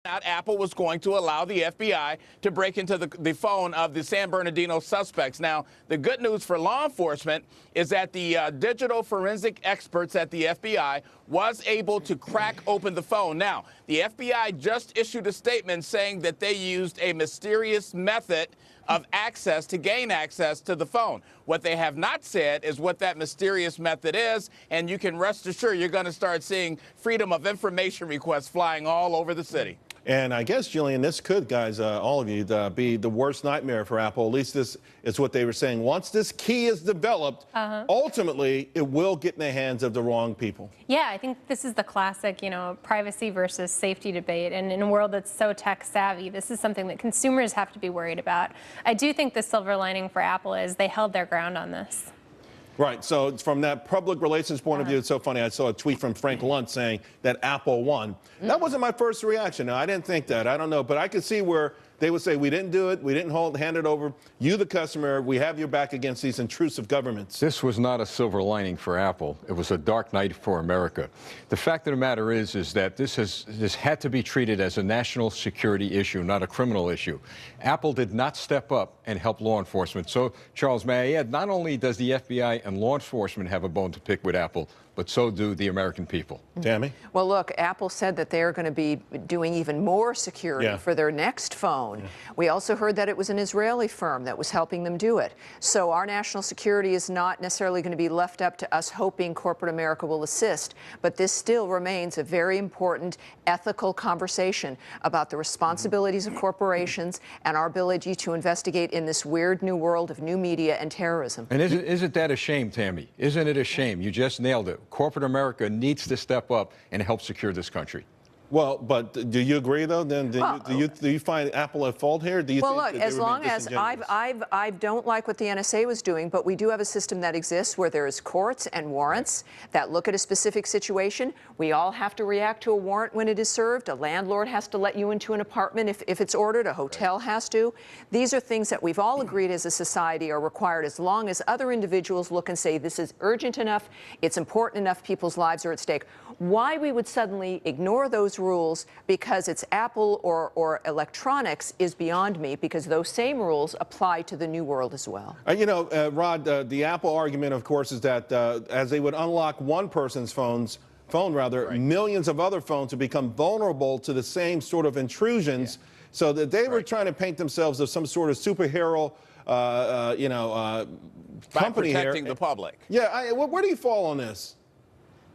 out Apple was going to allow the FBI to break into the phone of the San Bernardino suspects. Now, the good news for law enforcement is that the digital forensic experts at the FBI was able to crack open the phone. Now, the FBI just issued a statement saying that they used a mysterious method of access to gain access to the phone. What they have not said is what that mysterious method is, and you can rest assured you're going to start seeing freedom of information requests flying all over the city. And I guess, Jillian, this could, guys, all of you, be the worst nightmare for Apple. At least this is what they were saying. Once this key is developed, ultimately, it will get in the hands of the wrong people. Yeah, I think this is the classic, privacy versus safety debate. And in a world that's so tech savvy, this is something that consumers have to be worried about. I do think the silver lining for Apple is they held their ground on this. Right. So from that public relations point of view, it's so funny. I saw a tweet from Frank Lunt saying that Apple won. That wasn't my first reaction. No, I didn't think that. I don't know. But I could see where they would say, we didn't do it. We didn't hand it over. You, the customer, we have your back against these intrusive governments. This was not a silver lining for Apple. It was a dark night for America. The fact of the matter is that this had to be treated as a national security issue, not a criminal issue. Apple did not step up and help law enforcement. So, Charles, may I add, not only does the FBI and law enforcement have a bone to pick with Apple, but so do the American people. Tammy? Well, look, Apple said that they're going to be doing even more security for their next phone. We also heard that it was an Israeli firm that was helping them do it. So our national security is not necessarily going to be left up to us hoping corporate America will assist. But this still remains a very important ethical conversation about the responsibilities of corporations and our ability to investigate in this weird new world of new media and terrorism. And isn't that a shame, Tammy? Isn't it a shame? You just nailed it. Corporate America needs to step up and help secure this country. Well, but do you agree, though? Then do you find Apple at fault here? Do you well, think look, as long as I don't like what the NSA was doing, but we do have a system that exists where there is courts and warrants that look at a specific situation. We all have to react to a warrant when it is served. A landlord has to let you into an apartment if it's ordered. A hotel has to. These are things that we've all agreed as a society are required as long as other individuals look and say this is urgent enough, it's important enough, people's lives are at stake. Why we would suddenly ignore those rules because it's Apple or electronics is beyond me, because those same rules apply to the new world as well. Rod, the Apple argument, of course, is that as they would unlock one person's phone, millions of other phones would become vulnerable to the same sort of intrusions, so that they were trying to paint themselves as some sort of superhero, company here. By protecting the public. Yeah, where do you fall on this?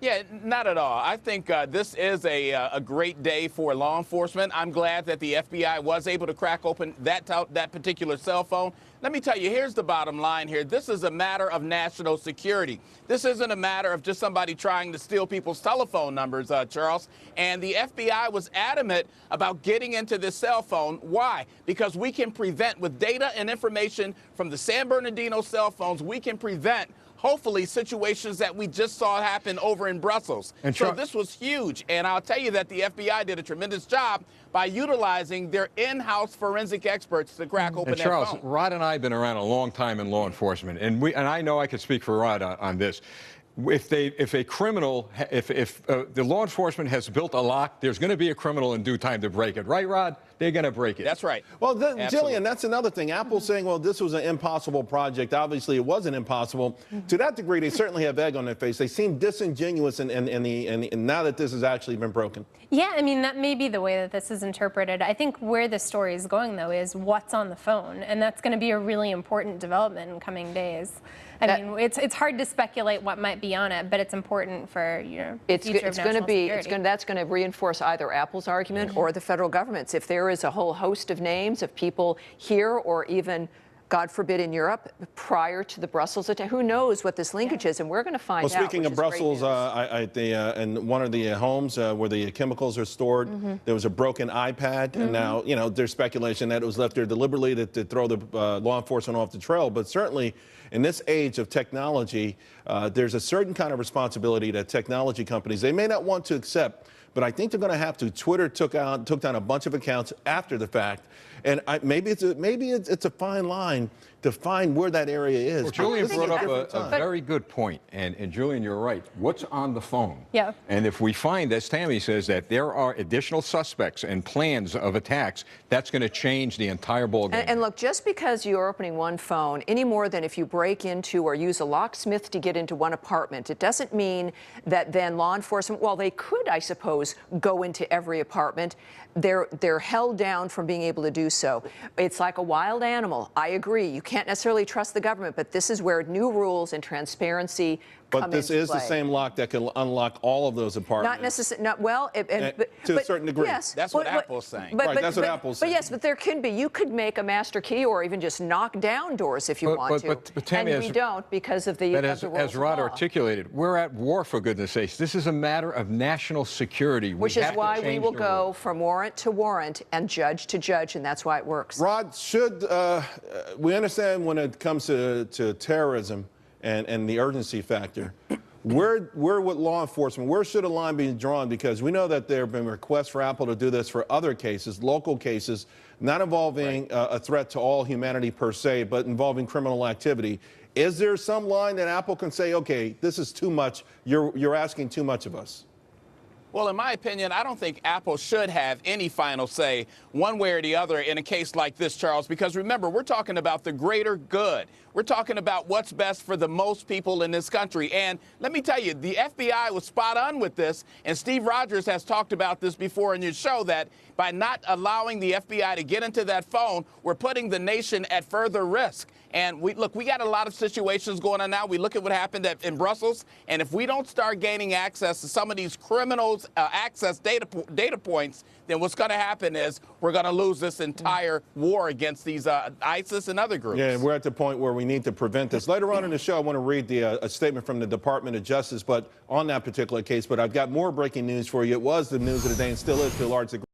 Yeah, not at all. I think this is a great day for law enforcement. I'm glad that the FBI was able to crack open that particular cell phone. Let me tell you, here's the bottom line here. This is a matter of national security. This isn't a matter of just somebody trying to steal people's telephone numbers, Charles. And the FBI was adamant about getting into this cell phone. Why? Because we can prevent, with data and information from the San Bernardino cell phones, we can prevent hopefully situations that we just saw happen over in Brussels. And so this was huge. And I'll tell you that the FBI did a tremendous job by utilizing their in-house forensic experts to crack open that Charles, phone. Rod and I have been around a long time in law enforcement, and I know I could speak for Rod on this. If the law enforcement has built a lock, there's going to be a criminal in due time to break it. Right, Rod? They're going to break it. That's right. Well, Jillian, that's another thing. Apple's saying, well, this was an impossible project. Obviously, it wasn't impossible. To that degree, they certainly have egg on their face. They seem disingenuous and now that this has actually been broken. Yeah, I mean, that may be the way that this is interpreted. I think where the story is going, though, is what's on the phone. And that's going to be a really important development in coming days. I mean, it's hard to speculate what might be on it, but it's important for future of national security. That's going to reinforce either Apple's argument or the federal government's. If there is a whole host of names of people here or even, God forbid, in Europe prior to the Brussels attack, who knows what this linkage is, and we're going to find out. Well, speaking of Brussels, in one of the homes where the chemicals are stored, there was a broken iPad, and now, there's speculation that it was left there deliberately to throw the law enforcement off the trail. But certainly, in this age of technology, there's a certain kind of responsibility that technology companies, they may not want to accept, but I think they're going to have to. Twitter took down a bunch of accounts after the fact, and maybe it's a fine line to find where that area is. Well, Julian This is brought up different a time. very good point, and Julian, you're right. What's on the phone? Yeah. And if we find, as Tammy says, that there are additional suspects and plans of attacks, that's going to change the entire ballgame. And look, just because you're opening one phone, any more than if you break into or use a locksmith to get into one apartment, it doesn't mean that then law enforcement, while they could, I suppose, go into every apartment, they're held down from being able to do so. It's like a wild animal. I agree. You can't necessarily trust the government, but this is where new rules and transparency come But this into is the play. same lock that can unlock all of those apartments. Not necessarily. Not well. To a certain degree. Yes. That's what Apple's saying. Right, that's what Apple's But saying. yes, but there can be. You could make a master key, or even just knock down doors if you want to. But Tammy, and we don't because of the But of the rules as Rod of law. articulated, we're at war, for goodness sakes. This is a matter of national security. Which is why we will go from warrant to warrant and judge to judge, and that's why it works. Rod, we understand when it comes to terrorism and the urgency factor, where with law enforcement, where should a line be drawn? Because we know that there have been requests for Apple to do this for other cases, local cases, not involving a threat to all humanity per se, but involving criminal activity. Is there some line that Apple can say, okay, this is too much, you're asking too much of us? Well, in my opinion, I don't think Apple should have any final say one way or the other in a case like this, Charles, because remember, we're talking about the greater good. We're talking about what's best for the most people in this country. And let me tell you, the FBI was spot on with this, and Steve Rogers has talked about this before in your show, that by not allowing the FBI to get into that phone, we're putting the nation at further risk. And we got a lot of situations going on now. We look at what happened in Brussels, and if we don't start gaining access to some of these criminals' access data points, then what's going to happen is we're going to lose this entire war against these ISIS and other groups. Yeah, and we're at the point where we need to prevent this. Later on in the show, I want to read a statement from the Department of Justice, but on that particular case. But I've got more breaking news for you. It was the news of the day and still is to a large degree.